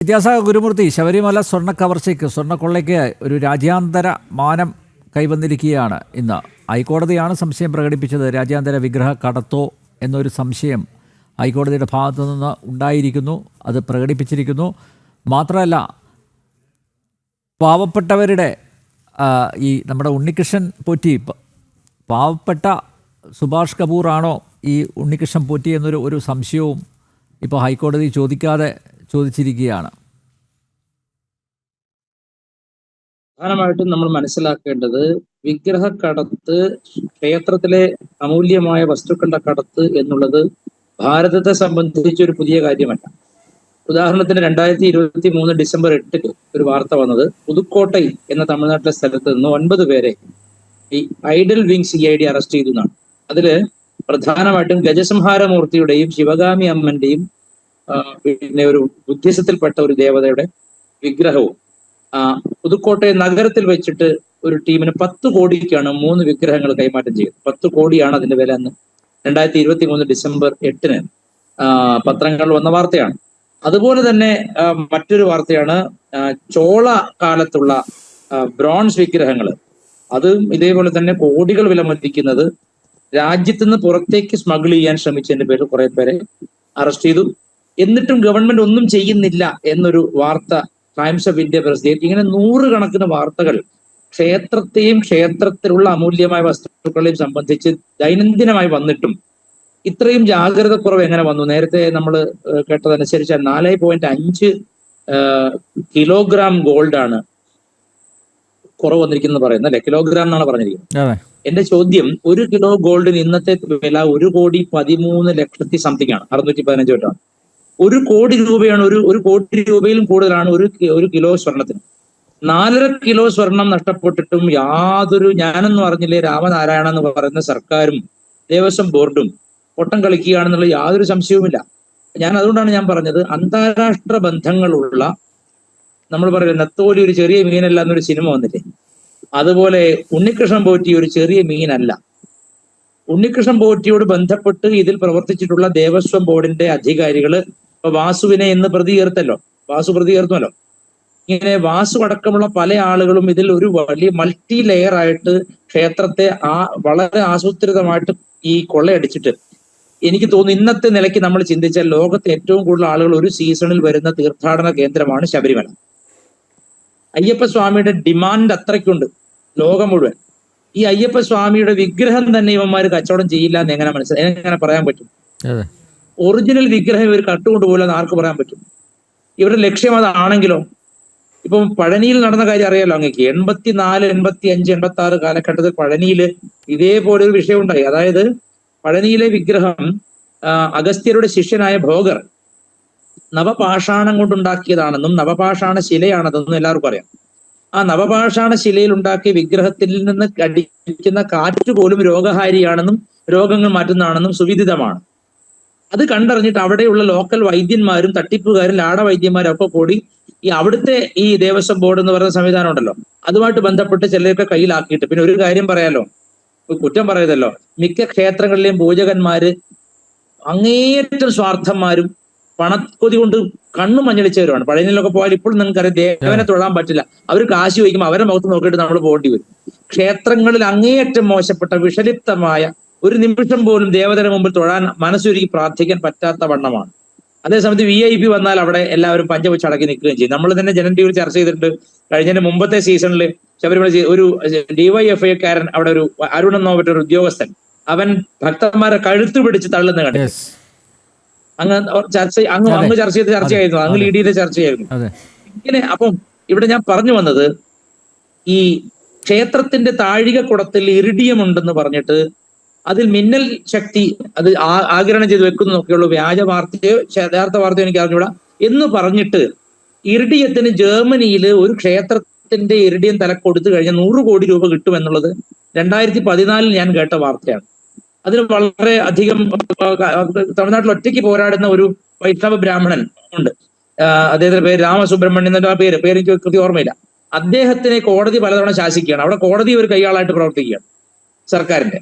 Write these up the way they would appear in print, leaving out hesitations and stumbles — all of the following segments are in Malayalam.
വിദ്യാസാഗർ ഗുരുമൂർത്തി, ശബരിമല സ്വർണ്ണ കവർച്ചയ്ക്ക് സ്വർണ്ണക്കൊള്ളയ്ക്ക് ഒരു രാജ്യാന്തര മാനം കൈവന്നിരിക്കുകയാണ്. ഇന്ന് ഹൈക്കോടതിയാണ് സംശയം പ്രകടിപ്പിച്ചത്. രാജ്യാന്തര വിഗ്രഹ കടത്തോ എന്നൊരു സംശയം ഹൈക്കോടതിയുടെ ഭാഗത്തു നിന്ന് ഉണ്ടായിരിക്കുന്നു. അത് പ്രകടിപ്പിച്ചിരിക്കുന്നു. മാത്രമല്ല, പാവപ്പെട്ടവരുടെ ഈ നമ്മുടെ ഉണ്ണികൃഷ്ണൻ പോറ്റി, പാവപ്പെട്ട സുഭാഷ് കപൂറാണോ ഈ ഉണ്ണികൃഷ്ണൻ പോറ്റി എന്നൊരു സംശയവും ഇപ്പോൾ ഹൈക്കോടതി ചോദിച്ചിരിക്കുകയാണ്. പ്രധാനമായിട്ടും നമ്മൾ മനസ്സിലാക്കേണ്ടത് വിഗ്രഹക്കടത്ത്, ക്ഷേത്രത്തിലെ അമൂല്യമായ വസ്തുക്കളുടെ കടത്ത് എന്നുള്ളത് ഭാരതത്തെ സംബന്ധിച്ച് ഒരു പുതിയ കാര്യമല്ല. ഉദാഹരണത്തിന് 2023 ഡിസംബർ 8 ഒരു വാർത്ത വന്നത്, പുതുക്കോട്ടൈ എന്ന തമിഴ്നാട്ടിലെ സ്ഥലത്ത് നിന്ന് 9 പേരെ ഈ ഐഡൽ വിങ് CID അറസ്റ്റ് ചെയ്തു എന്നാണ്. അതില് പ്രധാനമായിട്ടും ഗജസംഹാരമൂർത്തിയുടെയും ശിവഗാമി അമ്മന്റെയും പിന്നെ ഒരു ബുദ്ധിസത്തിൽപ്പെട്ട ഒരു ദേവതയുടെ വിഗ്രഹവും പുതുക്കോട്ടെ നഗരത്തിൽ വെച്ചിട്ട് ഒരു ടീമിന് 10 കോടിക്കാണ് 3 വിഗ്രഹങ്ങൾ കൈമാറ്റം ചെയ്തത്. 10 കോടിയാണ് അതിന്റെ വില എന്ന് 2023 ഡിസംബർ 8 പത്രങ്ങളിൽ വന്ന വാർത്തയാണ്. അതുപോലെ തന്നെ മറ്റൊരു വാർത്തയാണ് ചോള കാലത്തുള്ള ബ്രോൺസ് വിഗ്രഹങ്ങൾ. അതും ഇതേപോലെ തന്നെ കോടികൾ വിലമതിക്കുന്നത് രാജ്യത്ത് നിന്ന് പുറത്തേക്ക് സ്മഗിൾ ചെയ്യാൻ ശ്രമിച്ചതിന്റെ പേരിൽ കുറെ പേരെ അറസ്റ്റ് ചെയ്തു. എന്നിട്ടും ഗവൺമെന്റ് ഒന്നും ചെയ്യുന്നില്ല എന്നൊരു വാർത്ത ടൈംസ് ഓഫ് ഇന്ത്യ പ്രസിദ്ധീകരിച്ചു. ഇങ്ങനെ 100 കണക്കിന് വാർത്തകൾ ക്ഷേത്രത്തെയും ക്ഷേത്രത്തിലുള്ള അമൂല്യമായ വസ്തുക്കളെയും സംബന്ധിച്ച് ദൈനംദിനമായി വന്നിട്ടും ഇത്രയും ജാഗ്രത കുറവ് എങ്ങനെ വന്നു? നേരത്തെ നമ്മൾ കേട്ടതനുസരിച്ച് 4.5 കിലോഗ്രാം ഗോൾഡാണ് കുറവ് വന്നിരിക്കുന്നത് പറയുന്നത്, അല്ലെ? കിലോഗ്രാം എന്നാണ് പറഞ്ഞിരിക്കുന്നത്. എന്റെ ചോദ്യം, 1 കിലോ ഗോൾഡിന് ഇന്നത്തെ വില 1,13,00,000 സംതിങ് ആണ്, 615 തൊട്ടാണ്. 1 കോടി രൂപയാണ്, ഒരു കോടി രൂപയിലും കൂടുതലാണ് ഒരു കിലോ സ്വർണത്തിന്. 4.5 കിലോ സ്വർണം നഷ്ടപ്പെട്ടിട്ടും ഞാനൊന്നും അറിഞ്ഞില്ലേ, രാമനാരായണ എന്ന് പറയുന്ന സർക്കാരും ദേവസ്വം ബോർഡും പൊട്ടം കളിക്കുകയാണെന്നുള്ള യാതൊരു സംശയവുമില്ല. അതുകൊണ്ടാണ് ഞാൻ പറഞ്ഞത്, അന്താരാഷ്ട്ര ബന്ധങ്ങളുള്ള, നമ്മൾ പറയുന്നത് നത്തോലി ഒരു ചെറിയ മീനല്ല എന്നൊരു സിനിമ വന്നില്ലേ, അതുപോലെ ഉണ്ണികൃഷ്ണൻ പോറ്റി ഒരു ചെറിയ മീനല്ല. ഉണ്ണികൃഷ്ണൻ പോറ്റിയോട് ബന്ധപ്പെട്ട് ഇതിൽ പ്രവർത്തിച്ചിട്ടുള്ള ദേവസ്വം ബോർഡിന്റെ അധികാരികള് ഇപ്പൊ വാസുവിനെ എന്ന് വാസു പ്രതി ചേർത്തുമല്ലോ. ഇങ്ങനെ വാസു അടക്കമുള്ള പല ആളുകളും ഇതിൽ ഒരു വലിയ മൾട്ടി ലെയർ ആയിട്ട് ക്ഷേത്രത്തെ വളരെ ആസൂത്രിതമായിട്ട് ഈ കൊള്ളയടിച്ചിട്ട്, എനിക്ക് തോന്നുന്നു ഇന്നത്തെ നിലയ്ക്ക് നമ്മൾ ചിന്തിച്ചാൽ ലോകത്തെ ഏറ്റവും കൂടുതൽ ആളുകൾ ഒരു സീസണിൽ വരുന്ന തീർത്ഥാടന കേന്ദ്രമാണ് ശബരിമല. അയ്യപ്പ സ്വാമിയുടെ ഡിമാൻഡ് അത്രയ്ക്കുണ്ട് ലോകം മുഴുവൻ. ഈ അയ്യപ്പ സ്വാമിയുടെ വിഗ്രഹം തന്നെ ഇവന്മാർ കച്ചവടം ചെയ്യില്ല എന്ന് എങ്ങനെ പറയാൻ പറ്റും? ഒറിജിനൽ വിഗ്രഹം ഇവർ കട്ടുകൊണ്ടുപോലെന്ന് ആർക്ക് പറയാൻ പറ്റും? ഇവരുടെ ലക്ഷ്യം അതാണെങ്കിലോ? ഇപ്പം പഴനിയിൽ നടന്ന കാര്യം അറിയാലോ അങ്ങേക്ക്. 84, 85, 86 കാലഘട്ടത്തിൽ പഴനിയിൽ ഇതേപോലെ ഒരു വിഷയം ഉണ്ടായി. അതായത് പഴനിയിലെ വിഗ്രഹം അഗസ്ത്യരുടെ ശിഷ്യനായ ഭോഗർ നവപാഷാണം കൊണ്ടുണ്ടാക്കിയതാണെന്നും നവപാഷാണ ശിലയാണതെന്നും എല്ലാവർക്കും അറിയാം. ആ നവപാഷാണ ശിലയിൽ ഉണ്ടാക്കിയ വിഗ്രഹത്തിൽ നിന്ന് അടിക്കുന്ന കാറ്റ് പോലും രോഗഹാരിയാണെന്നും രോഗങ്ങൾ മാറ്റുന്നതാണെന്നും സുവിദിതമാണ്. അത് കണ്ടറിഞ്ഞിട്ട് അവിടെയുള്ള ലോക്കൽ വൈദ്യന്മാരും തട്ടിപ്പുകാരും ലാടവൈദ്യന്മാരും ഒക്കെ കൂടി അവിടുത്തെ ഈ ദേവസ്വം ബോർഡ് എന്ന് പറയുന്ന സംവിധാനം ഉണ്ടല്ലോ, അതുമായിട്ട് ബന്ധപ്പെട്ട് ചിലരൊക്കെ കയ്യിലാക്കിയിട്ട്, പിന്നെ ഒരു കാര്യം പറയാലോ, കുറ്റം പറയതല്ലോ, മിക്ക ക്ഷേത്രങ്ങളിലെയും പൂജകന്മാര് അങ്ങേയറ്റം സ്വാർത്ഥന്മാരും പണക്കൊതി കൊണ്ട് കണ്ണു മഞ്ഞളിച്ചവരുമാണ്. പഴനിയിലൊക്കെ പോയാൽ ഇപ്പോഴും നിങ്ങൾക്കറിയാം, ദേവനെ തൊഴാൻ പറ്റില്ല. അവർ കാശ് ചോദിക്കുമ്പോൾ അവരെ മുഖത്ത് നോക്കിയിട്ട് നമ്മൾ പോകേണ്ടി വരും. ക്ഷേത്രങ്ങളിൽ അങ്ങേയറ്റം മോശപ്പെട്ട വിഷലിപ്തമായ, ഒരു നിമിഷം പോലും ദേവതയുടെ മുമ്പിൽ തൊഴാൻ മനസ്സൊരുക്കി പ്രാർത്ഥിക്കാൻ പറ്റാത്ത വണ്ണമാണ്. അതേസമയത്ത് VIP വന്നാൽ അവിടെ എല്ലാവരും പഞ്ചവച്ച് അടക്കി നിൽക്കുകയും ചെയ്യും. നമ്മൾ തന്നെ ജനം ടിവിയിൽ ചർച്ച ചെയ്തിട്ടുണ്ട്. കഴിഞ്ഞതിന്റെ മുമ്പത്തെ സീസണിൽ ശബരിമല ഒരു DYFIക്കാരൻ അവിടെ ഒരു അരുൺ എന്നോ മറ്റൊരു ഉദ്യോഗസ്ഥൻ, അവൻ ഭക്തന്മാരെ കഴുത്ത് പിടിച്ച് തള്ളുന്ന കണ്ടു. അങ്ങ് ചർച്ചയായിരുന്നു, അങ്ങ് ലീഡ് ചെയ്ത ചർച്ചയായിരുന്നു. ഇങ്ങനെ അപ്പം ഇവിടെ ഞാൻ പറഞ്ഞു വന്നത്, ഈ ക്ഷേത്രത്തിന്റെ താഴികക്കുടത്തിൽ ഇറിഡിയം ഉണ്ടെന്ന് പറഞ്ഞിട്ട് അതിൽ മിന്നൽ ശക്തി അത് ആഗിരണം ചെയ്ത് വെക്കുന്നതൊക്കെയുള്ളൂ വ്യാജ വാർത്തയോ യഥാർത്ഥ വാർത്തയോ എനിക്ക് അറിഞ്ഞൂടാ എന്ന് പറഞ്ഞിട്ട് ഇറിഡിയത്തിന് ജർമ്മനിയിൽ ഒരു ക്ഷേത്രത്തിന്റെ ഇറിഡിയം തല കൊടുത്തു കഴിഞ്ഞാൽ 100 കോടി രൂപ കിട്ടുമെന്നുള്ളത് 2014 ഞാൻ കേട്ട വാർത്തയാണ്. അതിന് വളരെ അധികം തമിഴ്നാട്ടിൽ ഒറ്റയ്ക്ക് പോരാടുന്ന ഒരു വൈഷ്ണവ ബ്രാഹ്മണൻ ഉണ്ട്, അദ്ദേഹത്തിന്റെ പേര് രാമസുബ്രഹ്മണ്യൻ എന്ന പേര് എനിക്ക് കൃത്യം ഓർമ്മയില്ല. അദ്ദേഹത്തിനെ കോടതി പലതവണ ശാസിക്കുകയാണ്. അവിടെ കോടതി ഒരു കൈയാളായിട്ട് പ്രവർത്തിക്കുകയാണ് സർക്കാരിന്റെ.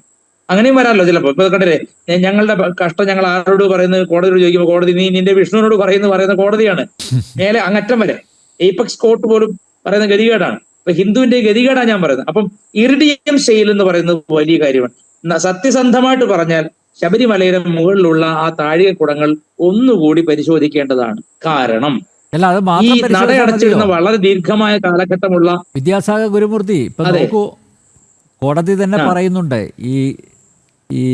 അങ്ങനെയും വരാമല്ലോ ചിലപ്പോ. ഇപ്പൊ കണ്ടില്ലേ, ഞങ്ങളുടെ കഷ്ടം ഞങ്ങൾ ആരോട് പറയുന്നത്, കോടതിയോട് ചോദിക്കുമ്പോൾ കോടതി നീ നിന്റെ വിഷ്ണുവിനോട് പറയുന്ന കോടതിയാണ്. മേലെ അങ്ങറ്റം വരെ എയ്പെക്സ് കോർട്ട് പോലും പറയുന്ന ഗതികേടാണ്. അപ്പൊ ഹിന്ദുവിന്റെ ഗതികേടാണ് ഞാൻ പറയുന്നത്. അപ്പം ഇറിഡിയം സെയിൽ എന്ന് പറയുന്നത് വലിയ കാര്യമാണ്. സത്യസന്ധമായിട്ട് പറഞ്ഞാൽ ശബരിമലയുടെ മുകളിലുള്ള ആ താഴികക്കുടങ്ങൾ ഒന്നുകൂടി പരിശോധിക്കേണ്ടതാണ്. കാരണം അല്ല, അത് ഈ മാത്രം നടയടച്ചിരുന്ന വളരെ ദീർഘമായ കാലഘട്ടമുള്ള വിദ്യാസാഗർ ഗുരുമൂർത്തി ഇപ്പൊ നോക്കൂ, കോടതി തന്നെ പറയുന്നുണ്ട് ഈ ഈ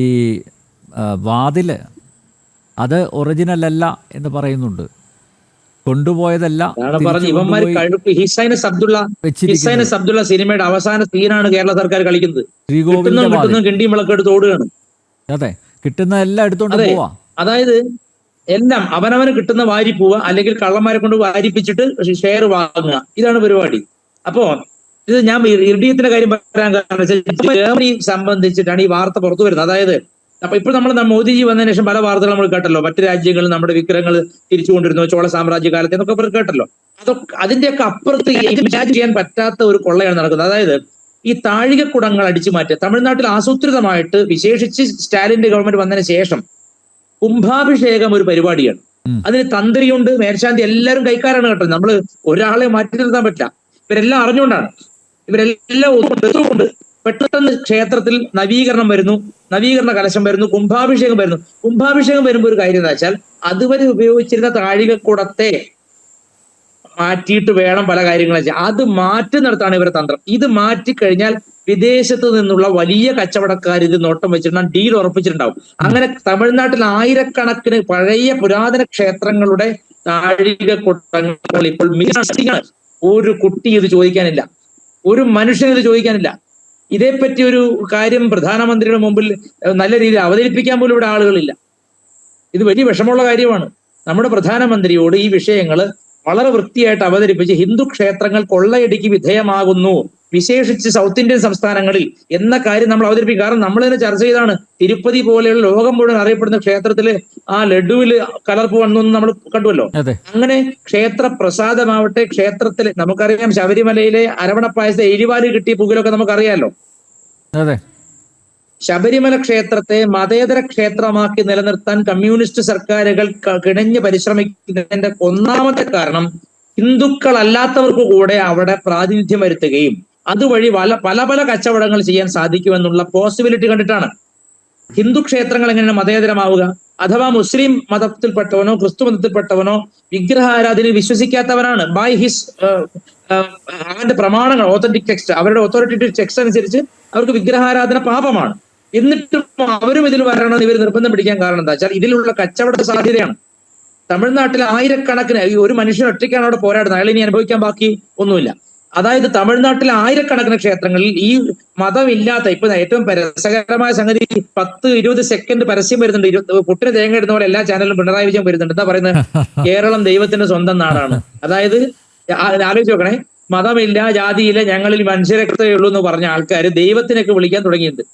വാതില് അത് ഒറിജിനൽ അല്ല എന്ന് പറയുന്നുണ്ട്. കൊണ്ടുപോയതല്ല, പറഞ്ഞു ഇവന്മാർ ഹിസൈനസ് അബ്ദുള്ള സിനിമയുടെ അവസാന സീനാണ് കേരള സർക്കാർ കളിക്കുന്നത്. കിട്ടുന്ന കിണ്ടിയും വിളക്കെടുത്ത് ഓടുകയാണ്. അതെ, കിട്ടുന്നതെല്ലാം എടുത്തോണ്ട് പോവാ. അതായത് എല്ലാം അവനവന് കിട്ടുന്ന വാരി പോവുക, അല്ലെങ്കിൽ കള്ളന്മാരെ കൊണ്ട് വാരിപ്പിച്ചിട്ട് ഷെയർ വാങ്ങുക, ഇതാണ് പരിപാടി. അപ്പോ ഇത് ഞാൻ ഇറിഡിയത്തിന്റെ കാര്യം പറയാൻ കാരണം ജർമ്മനി സംബന്ധിച്ചിട്ടാണ് ഈ വാർത്ത പുറത്തു വരുന്നത്. അതായത് അപ്പൊ ഇപ്പോൾ നമ്മൾ മോദിജി വന്നതിന് ശേഷം പല വാർത്തകൾ നമ്മൾ കേട്ടല്ലോ, മറ്റു രാജ്യങ്ങളിൽ നമ്മുടെ വിഗ്രഹങ്ങൾ തിരിച്ചുകൊണ്ടിരുന്നു ചോള സാമ്രാജ്യ കാലത്ത് എന്നൊക്കെ കേട്ടല്ലോ. അതൊക്കെ അതിന്റെയൊക്കെ അപ്പുറത്ത് ഇമാജിൻ ചെയ്യാൻ പറ്റാത്ത ഒരു കൊള്ളയാണ് നടക്കുന്നത്. അതായത് ഈ താഴികക്കുടങ്ങൾ അടിച്ചു മാറ്റുക. തമിഴ്നാട്ടിൽ ആസൂത്രിതമായിട്ട്, വിശേഷിച്ച് സ്റ്റാലിന്റെ ഗവൺമെന്റ് വന്നതിന് ശേഷം കുംഭാഭിഷേകം ഒരു പരിപാടിയാണ്. അതിന് തന്ത്രിയുണ്ട്, മേൽശാന്തി, എല്ലാവരും കൈക്കാരാണ് കേട്ടോ. നമ്മൾ ഒരാളെ മാറ്റി നിർത്താൻ പറ്റില്ല. ഇവരെല്ലാം അറിഞ്ഞുകൊണ്ടാണ്, ഇവരെല്ലാം ഒത്തുകൊണ്ട് പെട്ടെന്ന് ക്ഷേത്രത്തിൽ നവീകരണം വരുന്നു, നവീകരണ കലശം വരുന്നു, കുംഭാഭിഷേകം വരുന്നു. കുംഭാഭിഷേകം വരുമ്പോൾ ഒരു കാര്യം എന്താ വെച്ചാൽ അതുവരെ ഉപയോഗിച്ചിരുന്ന താഴികക്കുടത്തെ മാറ്റിയിട്ട് വേണം പല കാര്യങ്ങളും ചെയ്യാൻ. അത് മാറ്റി നടത്താണ് ഇവരുടെ തന്ത്രം. ഇത് മാറ്റിക്കഴിഞ്ഞാൽ വിദേശത്ത് നിന്നുള്ള വലിയ കച്ചവടക്കാർ ഇത് നോട്ടം വെച്ചിട്ടുണ്ടാകും, ഡീൽ ഉറപ്പിച്ചിട്ടുണ്ടാവും. അങ്ങനെ തമിഴ്നാട്ടിൽ ആയിരക്കണക്കിന് പഴയ പുരാതന ക്ഷേത്രങ്ങളുടെ താഴികക്കുടങ്ങൾ ഇപ്പോൾ മിസ്സിംഗ്. ഒരു കുട്ടി ഇത് ചോദിക്കാനില്ല, ഒരു മനുഷ്യന് ഇത് ചോദിക്കാനില്ല. ഇതേപ്പറ്റി ഒരു കാര്യം പ്രധാനമന്ത്രിയുടെ മുമ്പിൽ നല്ല രീതിയിൽ അവതരിപ്പിക്കാൻ പോലും ഇവിടെ ആളുകളില്ല. ഇത് വലിയ വിഷമമുള്ള കാര്യമാണ്. നമ്മുടെ പ്രധാനമന്ത്രിയോട് ഈ വിഷയങ്ങൾ വളരെ വൃത്തിയായിട്ട് അവതരിപ്പിച്ച് ഹിന്ദു ക്ഷേത്രങ്ങൾ കൊള്ളയടിക്ക് വിധേയമാകുന്നു, വിശേഷിച്ച് സൗത്ത് ഇന്ത്യൻ സംസ്ഥാനങ്ങളിൽ എന്ന കാര്യം നമ്മൾ അവതരിപ്പിക്കും. കാരണം നമ്മൾ തന്നെ ചർച്ച ചെയ്താണ്, തിരുപ്പതി പോലെയുള്ള ലോകം മുഴുവൻ അറിയപ്പെടുന്ന ക്ഷേത്രത്തില് ആ ലഡുവില് കലർപ്പ് വന്നു നമ്മൾ കണ്ടുവല്ലോ. അങ്ങനെ ക്ഷേത്ര പ്രസാദമാവട്ടെ, ക്ഷേത്രത്തില് നമുക്കറിയാം ശബരിമലയിലെ അരവണപ്പായസത്തെ എരിവാല് കിട്ടിയ പുകിലൊക്കെ നമുക്കറിയാലോ. ശബരിമല ക്ഷേത്രത്തെ മതേതര ക്ഷേത്രമാക്കി നിലനിർത്താൻ കമ്മ്യൂണിസ്റ്റ് സർക്കാരുകൾ കിണഞ്ഞ് പരിശ്രമിക്കുന്നതിന്റെ ഒന്നാമത്തെ കാരണം ഹിന്ദുക്കളല്ലാത്തവർക്ക് കൂടെ അവിടെ പ്രാതിനിധ്യം വരുത്തുകയും അതുവഴി പല പല കച്ചവടങ്ങൾ ചെയ്യാൻ സാധിക്കുമെന്നുള്ള പോസിബിലിറ്റി കണ്ടിട്ടാണ്. ഹിന്ദു ക്ഷേത്രങ്ങൾ എങ്ങനെയാണ് മതേതരമാവുക? അഥവാ മുസ്ലിം മതത്തിൽപ്പെട്ടവനോ ക്രിസ്തു മതത്തിൽപ്പെട്ടവനോ വിഗ്രഹാരാധന വിശ്വസിക്കാത്തവനാണ്. ബൈ ഹിസ് അവന്റെ പ്രമാണങ്ങൾ, ഓതന്റിക് ടെക്സ്റ്റ്, അവരുടെ ഓതോറിറ്റേറ്റീവ് ടെക്സ്റ്റ് അനുസരിച്ച് അവർക്ക് വിഗ്രഹാരാധന പാപമാണ്. എന്നിട്ടും അവരും ഇതിൽ വരണമെന്ന് ഇവർ നിർബന്ധം പിടിക്കാൻ കാരണം എന്താ വെച്ചാൽ ഇതിലുള്ള കച്ചവട സാധ്യതയാണ്. തമിഴ്നാട്ടിൽ ആയിരക്കണക്കിന് ഒരു മനുഷ്യൻ ഒറ്റയ്ക്കാണ് അവിടെ പോരാടുന്നത്, അയാൾ ഇനി അനുഭവിക്കാൻ ബാക്കി ഒന്നുമില്ല. അതായത് തമിഴ്നാട്ടിലെ ആയിരക്കണക്കിന് ക്ഷേത്രങ്ങളിൽ ഈ മതമില്ലാത്ത, ഇപ്പൊ ഏറ്റവും രസകരമായ സംഗതി 10-20 സെക്കൻഡ് പരസ്യം വരുന്നുണ്ട്. പുട്ടിന് തേങ്ങ ഇടുന്ന പോലെ എല്ലാ ചാനലിലും പിണറായി വിജയൻ വരുന്നുണ്ട്. എന്താ പറയുന്നത്? കേരളം ദൈവത്തിന്റെ സ്വന്തം നാടാണ്. അതായത് ആലോചിച്ച് നോക്കണേ, മതമില്ല, ജാതിയില്ല, ഞങ്ങളിൽ മനുഷ്യരക്തമേ ഉള്ളൂ എന്ന് പറഞ്ഞ ആൾക്കാർ ദൈവത്തിനൊക്കെ വിളിക്കാൻ തുടങ്ങിയിട്ടുണ്ട്.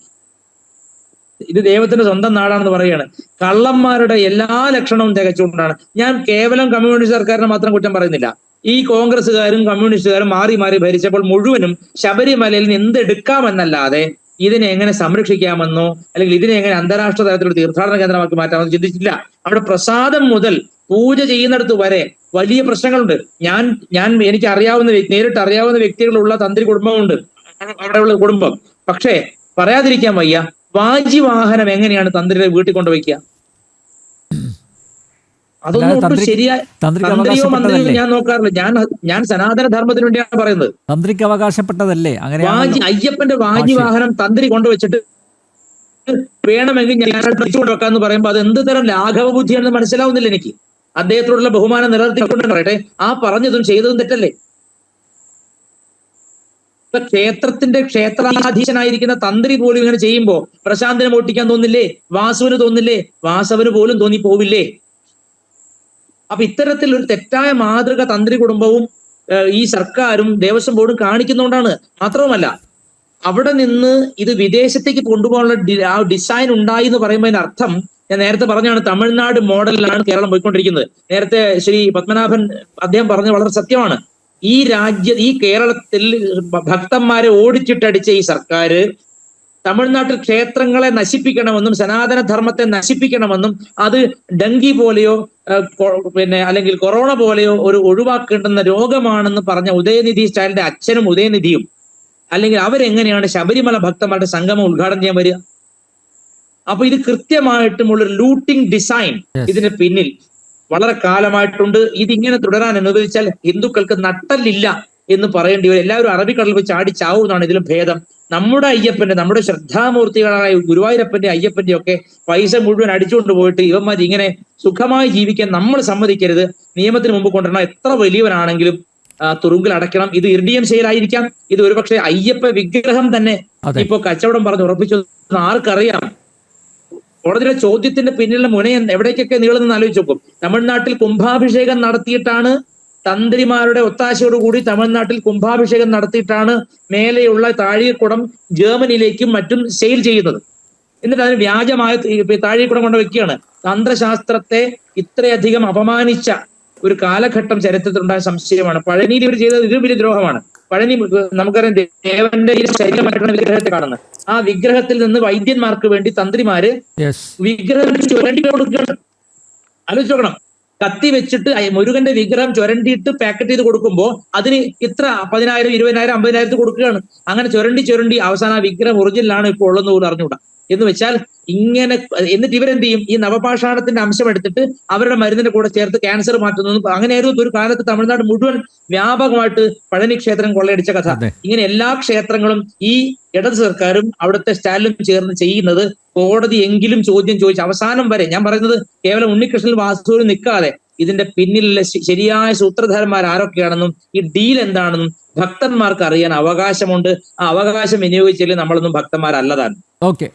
ഇത് ദൈവത്തിന്റെ സ്വന്തം നാടാണെന്ന് പറയുകയാണ്. കള്ളന്മാരുടെ എല്ലാ ലക്ഷണവും തികച്ചുകൊണ്ടാണ്. ഞാൻ കേവലം കമ്മ്യൂണിസ്റ്റ് സർക്കാരിനെ മാത്രം കുറ്റം പറയുന്നില്ല. ഈ കോൺഗ്രസ്സുകാരും കമ്മ്യൂണിസ്റ്റുകാരും മാറി മാറി ഭരിച്ചപ്പോൾ മുഴുവനും ശബരിമലയിൽ നിന്ന് എന്തെടുക്കാമെന്നല്ലാതെ ഇതിനെ എങ്ങനെ സംരക്ഷിക്കാമെന്നോ അല്ലെങ്കിൽ ഇതിനെ എങ്ങനെ അന്താരാഷ്ട്ര തലത്തിലുള്ള തീർത്ഥാടന കേന്ദ്രമാക്കി മാറ്റാമെന്ന് ചിന്തിച്ചിട്ടില്ല. അവിടെ പ്രസാദം മുതൽ പൂജ ചെയ്യുന്നിടത്ത് വരെ വലിയ പ്രശ്നങ്ങളുണ്ട്. എനിക്ക് അറിയാവുന്ന നേരിട്ട് അറിയാവുന്ന വ്യക്തികളുള്ള തന്ത്രി കുടുംബമുണ്ട് അവിടെയുള്ള കുടുംബം. പക്ഷേ പറയാതിരിക്കാൻ വയ്യ, വാജിവാഹനം എങ്ങനെയാണ് തന്ത്രിയുടെ വീട്ടിൽ കൊണ്ടുവയ്ക്കുക? അതൊന്നും ഒട്ടും ശരിയായ തന്ത്രിയോ മന്ത്രിയോ ഞാൻ നോക്കാറില്ല. ഞാൻ സനാതന ധർമ്മത്തിന് വേണ്ടിയാണ് പറയുന്നത്. തന്ത്രിക്ക് അവകാശപ്പെട്ടതല്ലേ? അങ്ങനെ അയ്യപ്പന്റെ വാജിവാഹനം തന്ത്രി കൊണ്ടുവച്ചിട്ട് വേണമെങ്കിൽ ഞാൻ കൊണ്ടുവെക്കാന്ന് പറയുമ്പോൾ അത് എന്ത് തരം ലാഘവ ബുദ്ധിയാണെന്ന് മനസ്സിലാവുന്നില്ല എനിക്ക്. അദ്ദേഹത്തോടുള്ള ബഹുമാനം നിലനിർത്തിക്കൊണ്ട് പറയട്ടെ, ആ പറഞ്ഞതും ചെയ്തതും തെറ്റല്ലേ? ക്ഷേത്രത്തിന്റെ ക്ഷേത്രാധീശനായിരിക്കുന്ന തന്ത്രി പോലും ഇങ്ങനെ ചെയ്യുമ്പോ പ്രശാന്തിനെ മോട്ടിക്കാൻ തോന്നില്ലേ? വാസുവിന് തോന്നില്ലേ? വാസവന് പോലും തോന്നിപ്പോവില്ലേ? അപ്പൊ ഇത്തരത്തിൽ ഒരു തെറ്റായ മാതൃക തന്ത്രി കുടുംബവും ഈ സർക്കാരും ദേവസ്വം ബോർഡും കാണിക്കുന്നതുകൊണ്ടാണ്. മാത്രവുമല്ല, അവിടെ നിന്ന് ഇത് വിദേശത്തേക്ക് കൊണ്ടുപോകാനുള്ള ആ ഡിസൈൻ ഉണ്ടായി എന്ന് പറയുമ്പോൾ അതിന്റെ അർത്ഥം ഞാൻ നേരത്തെ പറഞ്ഞാണ്, തമിഴ്നാട് മോഡലിലാണ് കേരളം പോയിക്കൊണ്ടിരിക്കുന്നത്. നേരത്തെ ശ്രീ പത്മനാഭൻ അദ്ദേഹം പറഞ്ഞത് വളരെ സത്യമാണ്. ഈ കേരളത്തിൽ ഭക്തന്മാരെ ഓടിച്ചിട്ടടിച്ച ഈ സർക്കാർ തമിഴ്നാട്ടിൽ ക്ഷേത്രങ്ങളെ നശിപ്പിക്കണമെന്നും സനാതന ധർമ്മത്തെ നശിപ്പിക്കണമെന്നും അത് ഡെങ്കി പോലെയോ അല്ലെങ്കിൽ കൊറോണ പോലെയോ ഒരു ഒഴിവാക്കേണ്ടുന്ന രോഗമാണെന്ന് പറഞ്ഞ ഉദയനിധി സ്റ്റാലിന്റെ അച്ഛനും ഉദയനിധിയും അല്ലെങ്കിൽ അവരെങ്ങനെയാണ് ശബരിമല ഭക്തന്മാരുടെ സംഗമം ഉദ്ഘാടനം ചെയ്യാൻ വരിക? അപ്പൊ ഇത് കൃത്യമായിട്ടുമുള്ള ലൂട്ടിംഗ് ഡിസൈൻ ഇതിന് പിന്നിൽ വളരെ കാലമായിട്ടുണ്ട്. ഇതിങ്ങനെ തുടരാൻ അനുവദിച്ചാൽ ഹിന്ദുക്കൾക്ക് നട്ടല്ലില്ല എന്ന് പറയേണ്ടി വരും. എല്ലാവരും അറബിക്കടലിൽ പോയി ചാടി ചാവുന്നതാണ് ഇതിലും ഭേദം. നമ്മുടെ അയ്യപ്പന്റെ, നമ്മുടെ ശ്രദ്ധാമൂർത്തികളായ ഗുരുവായൂരപ്പന്റെ അയ്യപ്പന്റെ ഒക്കെ പൈസ മുഴുവൻ അടിച്ചുകൊണ്ട് പോയിട്ട് ഇവന്മാർ ഇങ്ങനെ സുഖമായി ജീവിക്കാൻ നമ്മൾ സമ്മതിക്കരുത്. നിയമത്തിന് മുമ്പ് കൊണ്ടുവരണം. എത്ര വലിയവനാണെങ്കിലും തുറുങ്കിൽ അടയ്ക്കണം. ഇത് ഇർഡിയം ശൈലായിരിക്കാം. ഇത് ഒരുപക്ഷെ അയ്യപ്പ വിഗ്രഹം തന്നെ ഇപ്പൊ കച്ചവടം പറഞ്ഞ് ഉറപ്പിച്ചു ആർക്കറിയാം. കോടതിയുടെ ചോദ്യത്തിന്റെ പിന്നിലുള്ള മുനയം എവിടേക്കൊക്കെ നീളുന്നെന്ന് ആലോചിച്ച് നോക്കും. തമിഴ്നാട്ടിൽ കുംഭാഭിഷേകം നടത്തിയിട്ടാണ്, തന്ത്രിമാരുടെ ഒത്താശയോടുകൂടി തമിഴ്നാട്ടിൽ കുംഭാഭിഷേകം നടത്തിയിട്ടാണ് മേലെയുള്ള താഴികക്കുടം ജർമ്മനിയിലേക്കും മറ്റും സെയിൽ ചെയ്യുന്നത്. എന്നിട്ട് അതിന് വ്യാജമായ താഴികക്കുടം കൊണ്ട് വെക്കുകയാണ്. തന്ത്രശാസ്ത്രത്തെ ഇത്രയധികം അപമാനിച്ച ഒരു കാലഘട്ടം ചരിത്രത്തിലുണ്ടായ സംശയമാണ്. പഴനിയിൽ ഇവർ ചെയ്തത് ഇതിലും വലിയ ദ്രോഹമാണ്. പഴനി നമുക്കറിയാം, ദേവന്റെ ശരീരമായിട്ടാണ് വിഗ്രഹത്തെ കാണുന്നത്. ആ വിഗ്രഹത്തിൽ നിന്ന് വൈദ്യന്മാർക്ക് വേണ്ടി തന്ത്രിമാര് വിഗ്രഹം ചുരണ്ടി കൊടുക്കുകയാണ്. ആലോചിച്ച് നോക്കണം. കത്തി വെച്ചിട്ട് മുരുകന്റെ വിഗ്രഹം ചുരണ്ടിയിട്ട് പാക്കറ്റ് ചെയ്ത് കൊടുക്കുമ്പോ അതിന് ഇത്ര 10,000, 20,000, 50,000 കൊടുക്കുകയാണ്. അങ്ങനെ ചുരണ്ടി അവസാനം ആ വിഗ്രഹം ഒറിജിനലാണ് ഇപ്പോൾ ഉള്ളതെന്ന് പോലും അറിഞ്ഞുകൂടാ. എന്ന് വെച്ചാൽ ഇങ്ങനെ എന്നിട്ട് ഇവരെന്ത് ചെയ്യും? ഈ നവപാഷാണത്തിന്റെ അംശം എടുത്തിട്ട് അവരുടെ മരുന്നിന്റെ കൂടെ ചേർത്ത് ക്യാൻസർ മാറ്റുന്നു. അങ്ങനെയായിരുന്നു ഒരു കാലത്ത് തമിഴ്നാട് മുഴുവൻ വ്യാപകമായിട്ട് പഴനി ക്ഷേത്രം കൊള്ളയടിച്ച കഥ. ഇങ്ങനെ എല്ലാ ക്ഷേത്രങ്ങളും ഈ ഇടത് സർക്കാരും അവിടുത്തെ സ്റ്റാലിനും ചേർന്ന് ചെയ്യുന്നത് കോടതി എങ്കിലും ചോദ്യം ചോദിച്ച് അവസാനം വരെ, ഞാൻ പറയുന്നത് കേവലം ഉണ്ണികൃഷ്ണൻ വാസുവിൽ നിൽക്കാതെ ഇതിന്റെ പിന്നിലുള്ള ശരിയായ സൂത്രധാരന്മാർ ആരൊക്കെയാണെന്നും ഈ ഡീൽ എന്താണെന്നും ഭക്തന്മാർക്ക് അറിയാൻ അവകാശമുണ്ട്. ആ അവകാശം വിനിയോഗിച്ചില്ലെങ്കിൽ നമ്മളൊന്നും ഭക്തന്മാരല്ലതാണ്. ഓക്കെ.